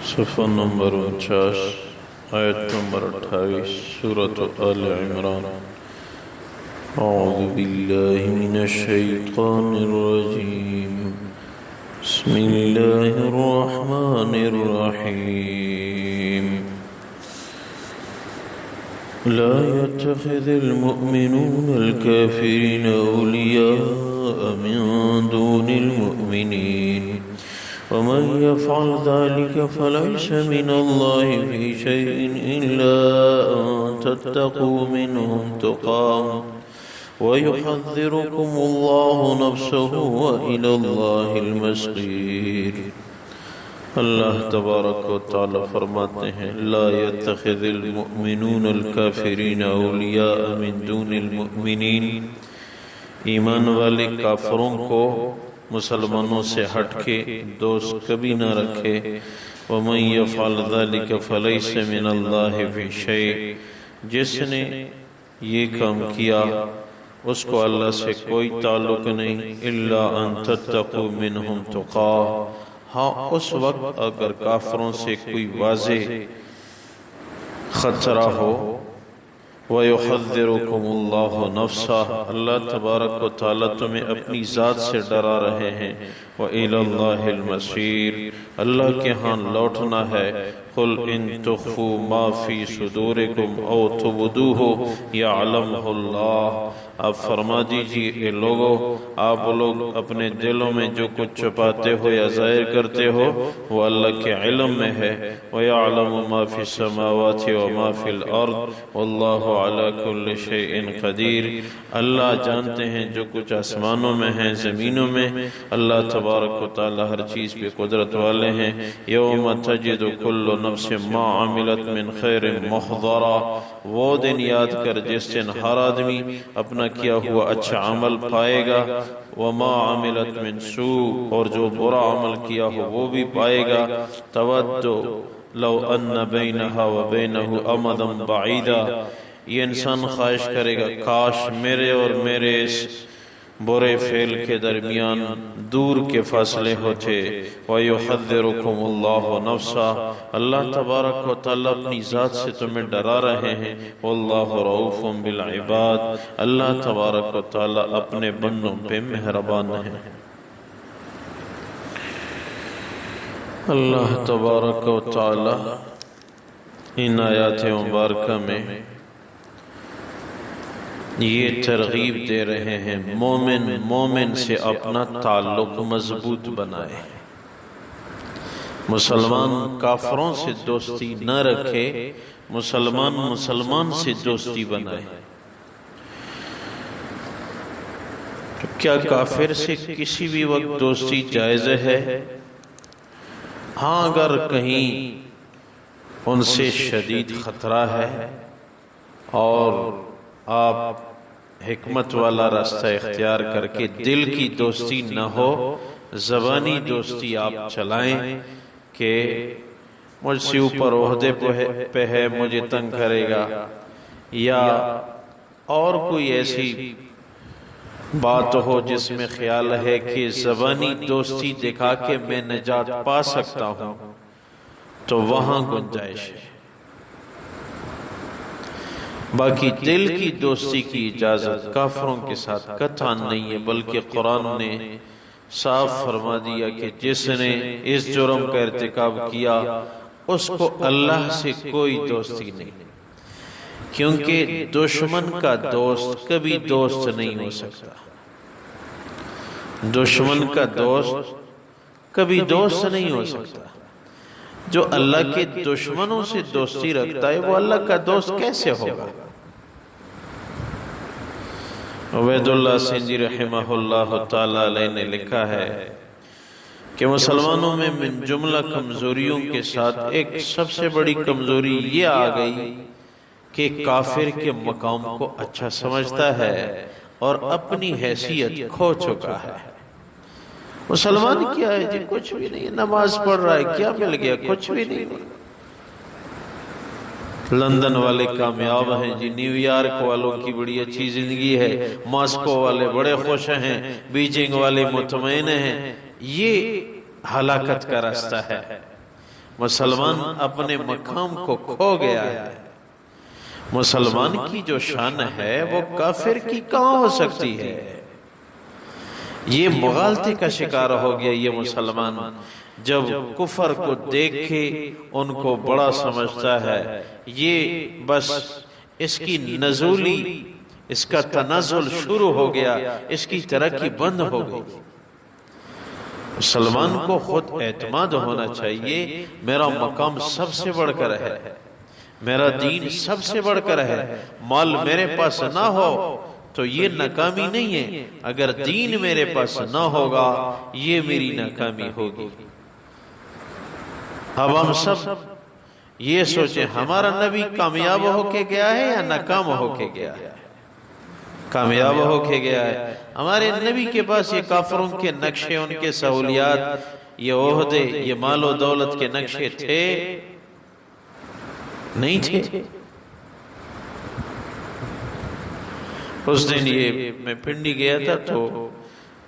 صفحہ نمبر 49 آیت نمبر 28 سورۃ آل عمران۔ اعوذ باللہ من الشیطان الرجیم، بسم اللہ الرحمن الرحیم۔ لا يتخذ المؤمنون الكافرين أولياء من دون المؤمنين ومن يفعل ذلك فليس من الله في شيء إلا أن تتقوا منهم تقام ويحذركم الله نفسه وإلى الله المصير۔ اللہ تبارک و تعالی فرماتے ہیں لا يتخذ المؤمنون الكافرین اولیاء من دون المؤمنین، ایمان والے کافروں کو مسلمانوں سے ہٹ کے دوست کبھی نہ رکھے۔ وَمَن يَفْعَلْ ذَلِكَ فَلَيْسَ مِنَ اللَّهِ فِي شَيْءٍ، جس نے یہ کام کیا اس کو اللہ سے کوئی تعلق نہیں۔ إِلَّا أَن تَتَّقُوا مِنْهُمْ تُقَاةً، ہاں اس وقت اگر کافروں سے کوئی واضح خطرہ ہو۔ وَيُحَذِّرُكُمُ اللَّهُ نَفْسَهُ، اللہ تبارک و تعالیٰ تمہیں اپنی ذات سے ڈرا رہے ہیں۔ وَإِلَى اللَّهِ الْمَصِيرُ، اللہ کے ہاں لوٹنا ہے۔ قُلْ إِن تُخْفُوا مَا فِي صُدُورِكُمْ أَوْ تُبْدُوهُ يَعْلَمْهُ اللَّهُ، آپ فرما دیجئے اے لوگو، آپ لوگ اپنے دلوں میں جو کچھ چھپاتے ہو یا ظاہر کرتے ہو وہ اللہ کے علم میں ہے۔ وَيَعْلَمُ مَا فِي السَّمَاوَاتِ وَمَا فِي الْأَرْضِ وَاللَّهُ عَلَى كُلِّ شَيْءٍ قَدِيرٌ، اللہ جانتے ہیں جو کچھ آسمانوں میں ہیں زمینوں میں، اللہ تبارک و تعالی ہر چیز پہ قدرت والے ہیں۔ یوم تجد کل نفس ما عملت من خیر محضرا، وہ دن یاد کر جس دن ہر آدمی اپنا کیا ہوا اچھا عمل پائے گا۔ وما عملت من سوء، اور جو برا عمل کیا ہو وہ بھی پائے گا۔ تود لو ان بینہا وبینہ امدا بعیدا، یہ انسان خواہش کرے گا کاش میرے اور میرے اس برے فعل کے درمیان دور کے فاصلے ہوتے۔ وَيُحَذِّرُكُمُ اللَّهُ نَفْسَهُ، اللہ تبارک و تعالیٰ اپنی ذات سے تمہیں ڈرا رہے ہیں۔ وَاللَّهُ رَؤُوفٌ بِالْعِبَادِ، اللہ تبارک و تعالیٰ اپنے بندوں پہ مہربان ہے۔ اللہ تبارک و تعالیٰ ان آیات مبارکہ میں یہ ترغیب دے رہے ہیں مومن سے اپنا تعلق مضبوط بنائے، مسلمان کافروں سے دوستی نہ رکھے، مسلمان سے دوستی بنائے۔ تو کیا کافر سے کسی بھی وقت دوستی جائز ہے؟ ہاں اگر کہیں ان سے شدید خطرہ ہے اور آپ حکمت والا راستہ اختیار کر کے دل کی دوستی نہ ہو، زبانی دوستی آپ چلائیں کہ مجھ سے اوپر عہدے پہ ہے مجھے تنگ کرے گا، یا اور کوئی ایسی بات ہو جس میں خیال ہے کہ زبانی دوستی دکھا کے میں نجات پا سکتا ہوں، تو وہاں گنجائش ہے۔ باقی دل کی دوستی کی اجازت کافروں کے ساتھ قطعاً نہیں ہے، بلکہ قرآن نے صاف فرما دیا کہ جس نے اس جرم کا ارتکاب کیا اس کو اللہ سے کوئی دوستی نہیں، کیونکہ دشمن کا دوست کبھی دوست نہیں ہو سکتا۔ دشمن کا دوست کبھی دوست نہیں ہو سکتا۔ جو اللہ کے دشمنوں سے دوستی رکھتا ہے وہ اللہ کا دوست کیسے ہوگا؟ عبید اللہ سندھی رحمہ اللہ تعالیٰ علیہ نے لکھا ہے کہ مسلمانوں میں من جملہ کمزوریوں کے ساتھ ایک سب سے بڑی کمزوری یہ آ گئی کہ کافر کے مقام کو اچھا سمجھتا ہے اور اپنی حیثیت کھو چکا ہے۔ مسلمان کیا ہے جی؟ کچھ بھی نہیں، نماز پڑھ رہا ہے، کیا مل گیا؟ کچھ بھی نہیں۔ لندن والے کامیاب ہیں جی، نیو یارک والوں کی بڑی اچھی زندگی ہے، ماسکو والے بڑے خوش ہیں، بیجنگ والے مطمئن ہیں۔ یہ ہلاکت کا راستہ ہے۔ مسلمان اپنے مقام کو کھو گیا ہے۔ مسلمان کی جو شان ہے وہ کافر کی کہاں ہو سکتی ہے؟ یہ مغالطے کا شکار ہو گیا یہ مسلمان، جب کفر کو دیکھ کے ان کو بڑا سمجھتا ہے، یہ بس اس کی نزولی، اس کا تنزل شروع ہو گیا، اس کی ترقی بند ہو گئی۔ مسلمان کو خود اعتماد ہونا چاہیے، میرا مقام سب سے بڑھ کر ہے، میرا دین سب سے بڑھ کر ہے۔ مال میرے پاس نہ ہو تو یہ ناکامی نہیں ہے، اگر دین میرے پاس نہ ہوگا یہ میری ناکامی ہوگی۔ اب ہم سب یہ سوچیں، ہمارا نبی کامیاب ہو کے گیا ہے یا ناکام ہو کے گیا ہے؟ کامیاب ہو کے گیا ہے۔ ہمارے نبی کے پاس یہ کافروں کے نقشے، ان کے سہولیات، یہ عہدے، یہ مال و دولت کے نقشے تھے؟ نہیں تھے۔ اس دن یہ میں پنڈی گیا تھا تو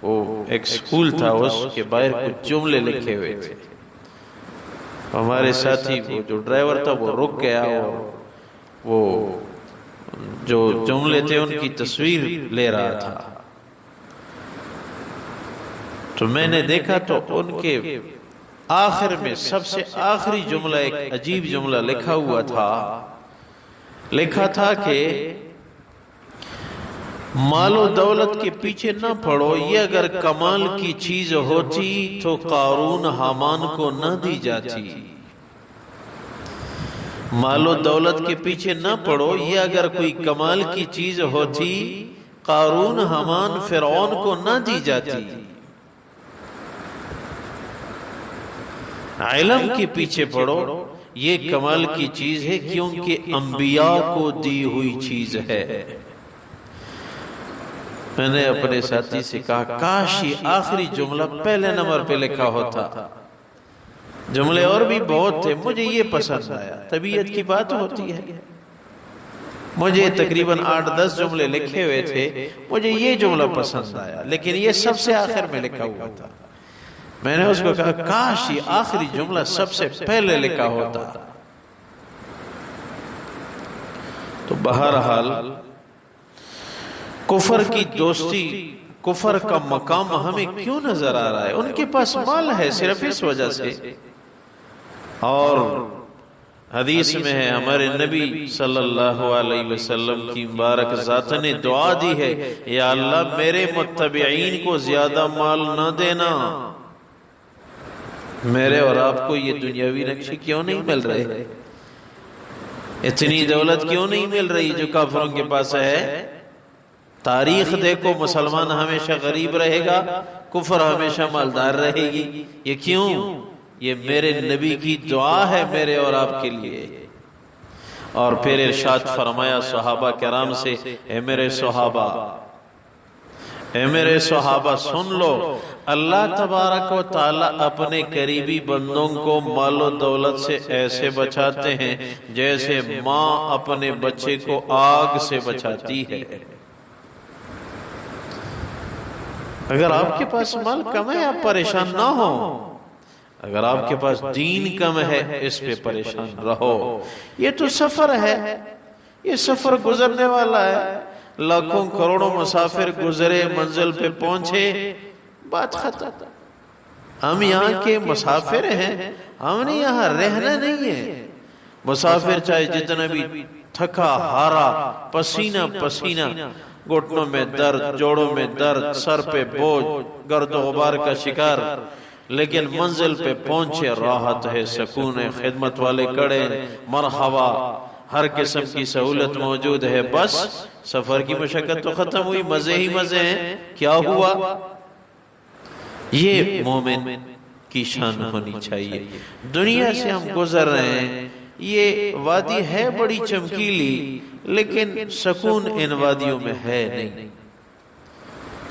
وہ ایک سکول تھا، اس کے باہر کچھ جملے لکھے ہوئے تھے۔ ہمارے ساتھی وہ جو ڈرائیور تھا وہ رک گیا اور وہ جو جملے تھے ان کی تصویر لے رہا تھا، تو میں نے دیکھا تو ان کے آخر میں سب سے آخری جملہ ایک عجیب جملہ لکھا ہوا تھا، لکھا تھا کہ مال و دولت کے پیچھے نہ پڑو، یہ اگر کمال کی چیز ہوتی تو قارون حامان کو نہ دی جاتی۔ مال و دولت کے پیچھے نہ پڑو، یہ اگر کوئی کمال کی چیز ہوتی قارون حامان فرعون کو نہ دی جاتی۔ علم کے پیچھے پڑو، یہ کمال کی چیز ہے کیونکہ انبیاء کو دی ہوئی چیز ہے۔ میں نے اپنے ساتھی سے کہا کاش یہ آخری جملہ پہلے نمبر پہ لکھا ہوتا۔ جملے اور بھی بہت تھے، مجھے یہ پسند آیا، طبیعت کی بات ہوتی ہے۔ مجھے تقریباً 8-10 جملے لکھے ہوئے تھے، مجھے یہ جملہ پسند آیا، لیکن یہ سب سے آخر میں لکھا ہوا تھا۔ میں نے اس کو کہا کاش یہ آخری جملہ سب سے پہلے لکھا ہوتا۔ تو بہرحال کفر کی دوستی، کفر کا مقام ہمیں کیوں نظر آ رہا ہے؟ ان کے پاس مال ہے صرف اس وجہ سے۔ اور حدیث میں ہے، ہمارے نبی صلی اللہ علیہ وسلم کی مبارک ذات نے دعا دی ہے، یا اللہ میرے متبعین کو زیادہ مال نہ دینا۔ میرے اور آپ کو یہ دنیاوی نقشے کیوں نہیں مل رہے؟ اتنی دولت کیوں نہیں مل رہی جو کافروں کے پاس ہے؟ تاریخ دیکھو، مسلمان ہمیشہ غریب رہے گا، کفر ہمیشہ مالدار رہے گی۔ یہ کیوں؟ یہ میرے نبی کی دعا ہے میرے اور آپ کے لیے۔ اور پھر ارشاد فرمایا صحابہ کرام سے، اے میرے صحابہ، اے میرے صحابہ سن لو، اللہ تبارک و تعالی اپنے قریبی بندوں کو مال و دولت سے ایسے بچاتے ہیں جیسے ماں اپنے بچے کو آگ سے بچاتی ہے۔ اگر آپ کے پاس مال کم ہے آپ پریشان نہ ہو، اگر آپ کے پاس دین کم ہے اس پہ پریشان رہو۔ یہ تو سفر ہے، یہ سفر گزرنے والا ہے، لاکھوں کروڑوں مسافر گزرے، منزل پہ پہنچے، بات ختم۔ ہم یہاں کے مسافر ہیں، ہم نے یہاں رہنا نہیں ہے۔ مسافر چاہے جتنا بھی تھکا ہارا، پسینہ پسینہ، گھٹنوں میں درد، جوڑوں میں درد، سر پہ بوجھ، گرد و غبار کا شکار، لیکن منزل پہ پہنچے، راحت ہے، سکون ہے، خدمت والے کڑے، مرحبا، ہر قسم کی سہولت موجود ہے، بس سفر کی مشقت تو ختم ہوئی، مزے ہی مزے ہیں۔ کیا ہوا؟ یہ مومن کی شان ہونی چاہیے۔ دنیا سے ہم گزر رہے ہیں، یہ وادی ہے بڑی چمکیلی، لیکن سکون ان وادیوں میں ہے نہیں۔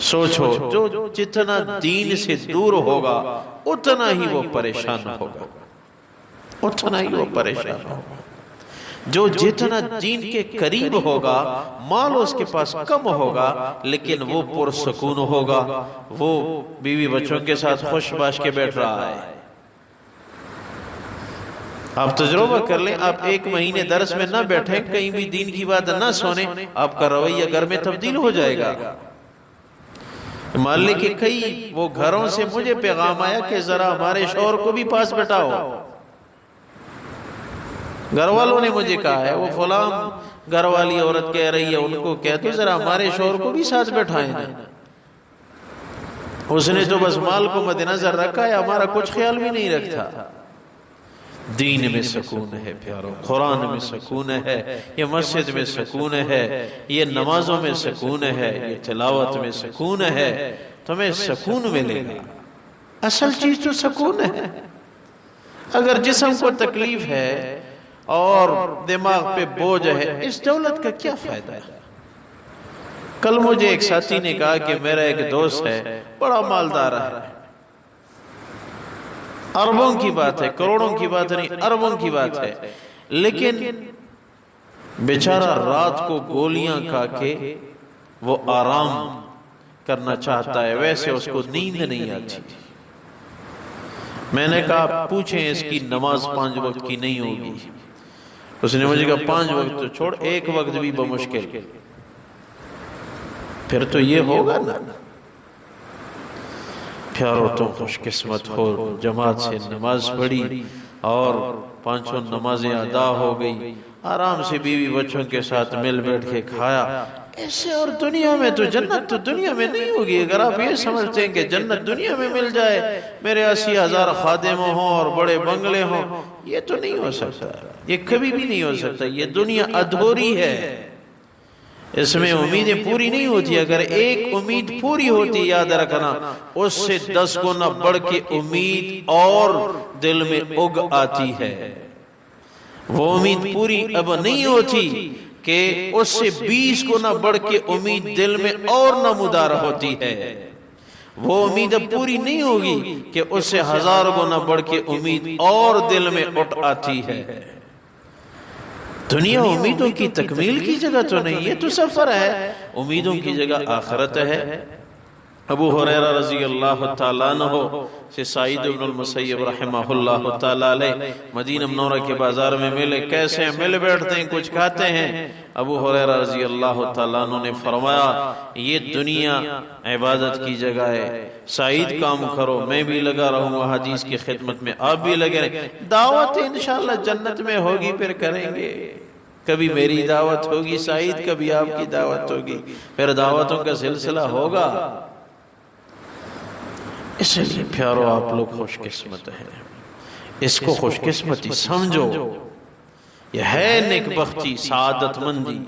سوچو، جو جتنا دین سے دور ہوگا اتنا ہی وہ پریشان ہوگا، اتنا ہی وہ پریشان ہوگا۔ جو جتنا دین کے قریب ہوگا، مال اس کے پاس کم ہوگا لیکن وہ پرسکون ہوگا، وہ بیوی بچوں کے ساتھ خوش باش کے بیٹھ رہا ہے۔ آپ تجربہ کر لیں، آپ ایک مہینے درس میں نہ بیٹھیں، کہیں بھی دین کی بات نہ سنیں، آپ کا رویہ گھر میں تبدیل ہو جائے گا۔ مان لیں کہ کئی وہ گھروں سے مجھے پیغام آیا کہ ذرا ہمارے شوہر کو بھی پاس بٹھاؤ، گھر والوں نے مجھے کہا ہے، وہ فلاں گھر والی عورت کہہ رہی ہے، ان کو کہہ دو ذرا ہمارے شوہر کو بھی ساتھ بٹھائیں۔ اس نے تو بس مال کو مد نظر رکھا ہے، ہمارا کچھ خیال بھی نہیں رکھتا۔ دین میں سکون ہے پیارو، قرآن میں سکون ہے، یہ مسجد میں سکون ہے، یہ نمازوں میں سکون ہے، یہ تلاوت میں سکون ہے، تمہیں سکون ملے گا۔ اصل چیز تو سکون ہے۔ اگر جسم کو تکلیف ہے اور دماغ پہ بوجھ ہے، اس دولت کا کیا فائدہ ہے؟ کل مجھے ایک ساتھی نے کہا کہ میرا ایک دوست ہے، بڑا مالدار ہے، اربوں کی بات ہے، کروڑوں کی بات نہیں، اربوں کی بات ہے، لیکن بیچارہ رات کو گولیاں کھا کے وہ آرام کرنا چاہتا ہے، ویسے اس کو نیند نہیں آتی۔ میں نے کہا پوچھیں اس کی نماز 5 وقت کی نہیں ہوگی؟ اس نے مجھے کہا 5 وقت تو چھوڑ، 1 وقت بھی بمشکل۔ پھر تو یہ ہوگا نا۔ پیارو تم خوش قسمت ہو، جماعت سے نماز پڑھی اور 5 نمازیں ادا ہو گئی، آرام سے بیوی بچوں کے ساتھ مل بیٹھ کے کھایا۔ ایسے اور دنیا میں تو جنت تو دنیا میں نہیں ہوگی۔ اگر آپ یہ سمجھتے ہیں کہ جنت دنیا میں مل جائے، میرے 80,000 خادم ہوں اور بڑے بنگلے ہوں، یہ تو نہیں ہو سکتا، یہ کبھی بھی نہیں ہو سکتا۔ یہ دنیا ادھوری ہے، اس میں امیدیں پوری نہیں ہوتی۔ اگر ایک امید پوری ہوتی، یاد رکھنا، اس سے 10 گنا بڑھ کے امید اور دل میں اگ آتی ہے۔ وہ امید پوری اب نہیں ہوتی کہ اس سے 20 گنا بڑھ کے امید دل میں اور نمودار ہوتی ہے۔ وہ امید اب پوری نہیں ہوگی کہ اس سے 1000 گنا بڑھ کے امید اور دل میں اٹھ آتی ہے۔ دنیا امیدوں کی تکمیل کی جگہ تو نہیں، یہ تو سفر ہے، امیدوں کی جگہ آخرت ہے۔ ابو ہریرہ رضی اللہ تعالیٰ عنہ سے سعید بن المسیب رحمہ اللہ تعالیٰ علیہ مدینہ منورہ کے بازار میں ملے، کیسے مل بیٹھتے ہیں، کچھ کھاتے ہیں۔ ابو ہریرہ رضی اللہ تعالیٰ عنہ نے فرمایا یہ دنیا عبادت کی جگہ ہے، سعید کام کرو، میں بھی لگا رہوں گا حدیث کی خدمت میں، آپ بھی لگے رہیں، دعوت انشاءاللہ جنت میں ہوگی پھر کریں گے۔ کبھی میری دعوت ہوگی سعید، کبھی آپ کی دعوت ہوگی، پھر دعوتوں کا سلسلہ ہوگا۔ اس لیے پیارو آپ لوگ خوش قسمت ہیں، اس کو خوش قسمتی سمجھو، یہ ہے نیک بختی، سعادت مندی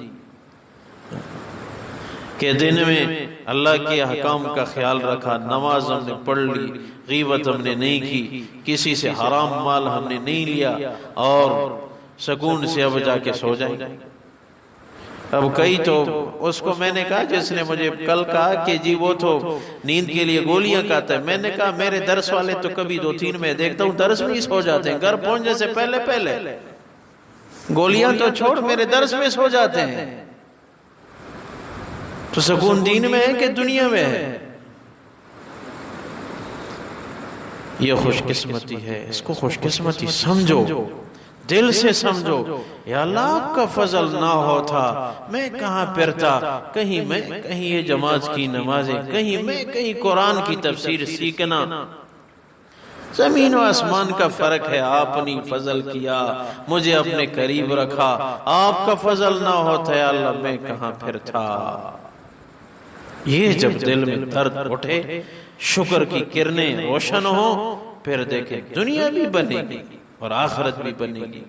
کہ دن میں اللہ کے احکام کا خیال رکھا، نماز ہم نے پڑھ لی، غیبت ہم نے نہیں کی، کسی سے حرام مال ہم نے نہیں لیا، اور سکون سے اب جا کے سو جائیں۔ اب کئی تو اس کو میں نے کہا، جس نے مجھے کل کہا کہ جی وہ تو نیند کے لیے گولیاں کھاتا ہے، میں نے کہا میرے درس والے تو کبھی 2-3 میں دیکھتا ہوں درس میں ہی سو جاتے ہیں، گھر پہنچنے سے پہلے گولیاں تو چھوڑ میرے درس میں سو جاتے ہیں۔ تو سکون دین میں ہے کہ دنیا میں ہے؟ یہ خوش قسمتی ہے، اس کو خوش قسمتی سمجھو، دل سے سمجھو۔ یا اللہ آپ کا فضل نہ ہوتا میں کہاں پھرتا، کہیں یہ جماعت کی نمازیں، کہیں قرآن کی تفسیر سیکھنا۔ زمین و آسمان کا فرق ہے، آپ نے فضل کیا، مجھے اپنے قریب رکھا، آپ کا فضل نہ ہوتا یا اللہ میں کہاں پھرتا۔ یہ جب دل میں درد اٹھے، شکر کی کرنیں روشن ہو، پھر دیکھیں دنیا بھی بنے گی اور آخرت بھی بنے گی۔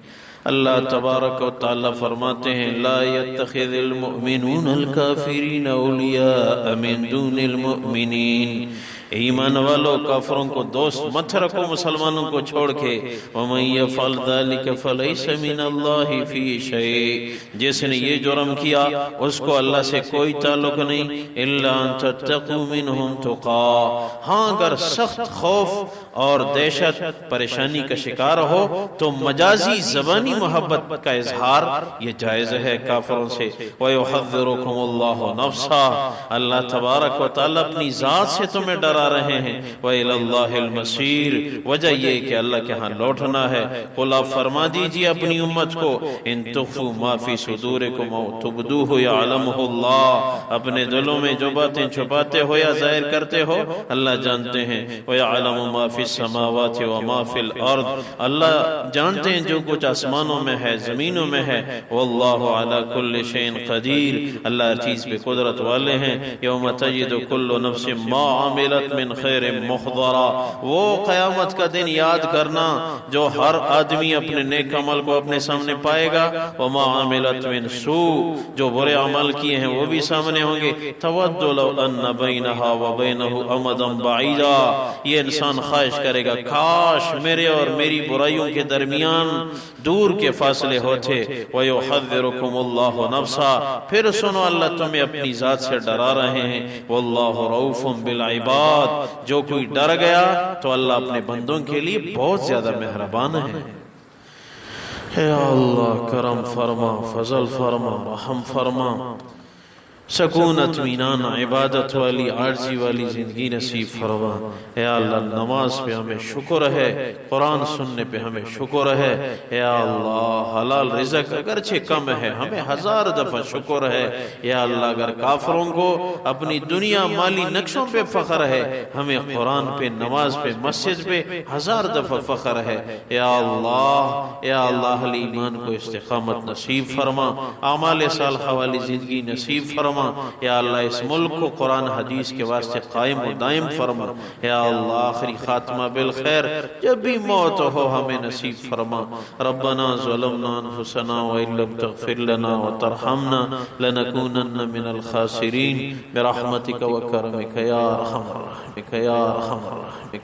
اللہ تبارک و تعالی فرماتے ہیں لا يتخذ المؤمنون الكافرین اولیاء من دون المؤمنین، ایمان والو کافروں کو دوست مت رکھو مسلمانوں کو چھوڑ کے۔ وَمَن يَفْعَلْ ذَلِكَ فَلَيْسَ مِنَ اللَّهِ فِي شَيْءٍ، جس نے یہ جرم کیا اس کو اللہ سے کوئی تعلق نہیں، إِلَّا أَن تَتَّقُوا مِنْهُمْ تُقَىٰ، ہاں اگر سخت خوف اور دہشت پریشانی کا شکار ہو تو مجازی زبانی محبت کا اظہار یہ جائز ہے کافروں سے۔ وَيُحَذِّرُكُمُ اللَّهُ نَفْسَهُ، اللہ تبارک و تعالیٰ اپنی ذات سے تمہیں ڈرا رہے ہیں۔ وَإِلَى اللَّهِ الْمَصِيرُ، وجہ یہ کہ اللہ کے ہاں لوٹنا ہے۔ قل آپ فرما دیجئے اپنی امت کو، ان تخفوا ما فی صدورکم او تبدوہ یعلمہ اللہ، اپنے دلوں میں جو باتیں چھپاتے ہو یا ظاہر کرتے ہو اللہ جانتے ہیں۔ وَيَعْلَمُ مَا فِي السَّمَاوَاتِ وَمَا فِي الْأَرْضِ، اللہ جانتے ہیں جو کچھ آسمانوں میں ہے زمینوں میں ہے۔ وَاللَّهُ عَلَى كُلِّ شَيْءٍ قَدِيرٌ، اللہ ہر چیز پہ قدرت والے ہیں۔ یوم تجد کل نفس ما عملت من خیر محضرا، وہ قیامت کا دن یاد کرنا جو ہر آدمی اپنے نیک عمل کو اپنے سامنے پائے گا۔ وما عملت من سوء، جو برے عمل کیے ہیں وہ بھی سامنے ہوں گے۔ تود لو ان بینہا وبینہ امدا بعیدا، یہ انسان خواہش کرے گا کاش میرے اور میری برائیوں کے درمیان دور کے فاصلے ہوتے۔ وَيُحَذِّرُكُمُ اللَّهُ نَفْسَهُ، پھر سنو اللہ تمہیں اپنی ذات سے ڈرا رہے ہیں۔ وَاللَّهُ رَؤُوفٌ بِالْعِبَادِ، جو کوئی ڈر گیا تو اللہ اپنے بندوں کے لیے بہت زیادہ مہربان ہے۔ اے اللہ کرم فرما، فضل فرما، رحم فرما، سکون اطمینان عبادت والی عاجزی والی زندگی نصیب فرما۔ اے اللہ نماز پہ ہمیں شکر ہے، قرآن سننے پہ ہمیں شکر ہے۔ اے اللہ حلال رزق اگرچہ کم ہے ہمیں 1000 دفعہ شکر ہے۔ یا اللہ اگر کافروں کو اپنی دنیا مالی نقشوں پہ فخر ہے ہمیں قرآن پہ، نماز پہ، مسجد پہ 1000 دفعہ فخر ہے۔ یا اللہ اہل ایمان کو استقامت نصیب فرما، اعمال صالحہ والی زندگی نصیب فرما۔ یا اللہ اس ملک کو قرآن حدیث کے واسطے قائم و دائم فرما۔ یا اللہ آخری خاتمہ بالخیر، جب بھی موت ہو ہمیں نصیب فرما۔ ربنا ظلمنا انفسنا وإن لم تغفر لنا وترحمنا لنكونن من الخاسرین برحمتک وکرمک یا ارحم الراحمین یا ارحم الراحمین۔